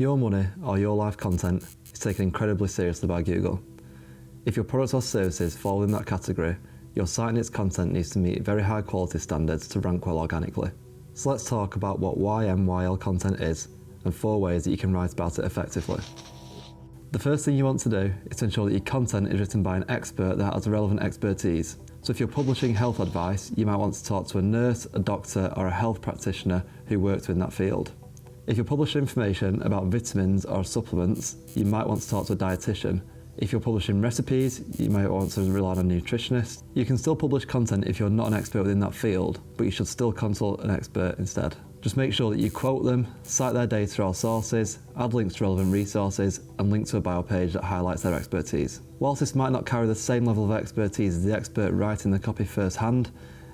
Your money or your life content is taken incredibly seriously by Google. If your products or services fall in that category, your site and its content needs to meet very high quality standards to rank well organically. So let's talk about what YMYL content is and 4 ways that you can write about it effectively. The first thing you want to do is to ensure that your content is written by an expert that has relevant expertise. So if you're publishing health advice, you might want to talk to a nurse, a doctor, or a health practitioner who works within that field. If you're publishing information about vitamins or supplements, you might want to talk to a dietitian. If you're publishing recipes, you might want to rely on a nutritionist. You can still publish content if you're not an expert within that field, but you should still consult an expert instead. Just make sure that you quote them, cite their data or sources, add links to relevant resources, and link to a bio page that highlights their expertise. Whilst this might not carry the same level of expertise as the expert writing the copy firsthand,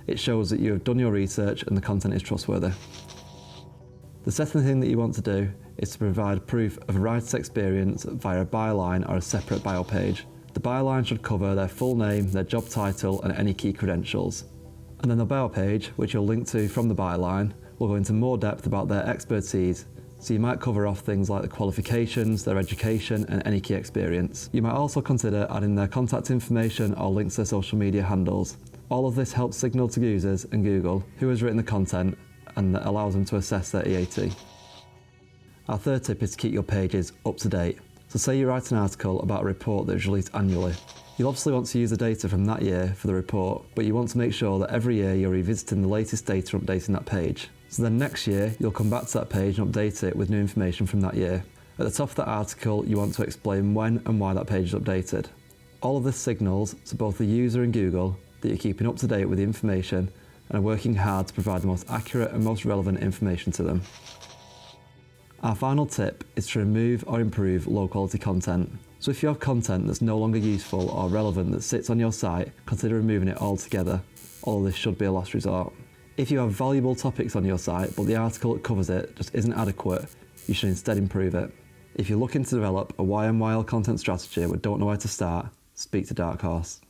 it shows that you have done your research and the content is trustworthy. The second thing that you want to do is to provide proof of a writer's experience via a byline or a separate bio page. The byline should cover their full name, their job title, and any key credentials. And then the bio page, which you'll link to from the byline, will go into more depth about their expertise. So you might cover off things like the qualifications, their education, and any key experience. You might also consider adding their contact information or links to their social media handles. All of this helps signal to users and Google who has written the content, and that allows them to assess their EAT. Our third tip is to keep your pages up to date. So say you write an article about a report that is released annually. You'll obviously want to use the data from that year for the report, but you want to make sure that every year you're revisiting the latest data and updating that page. So then next year, you'll come back to that page and update it with new information from that year. At the top of that article, you want to explain when and why that page is updated. All of this signals to both the user and Google that you're keeping up to date with the information and are working hard to provide the most accurate and most relevant information to them. Our final tip is to remove or improve low quality content. So if you have content that's no longer useful or relevant that sits on your site, consider removing it altogether, although this should be a last resort. If you have valuable topics on your site but the article that covers it just isn't adequate, you should instead improve it. If you're looking to develop a YMYL content strategy but don't know where to start, speak to Dark Horse.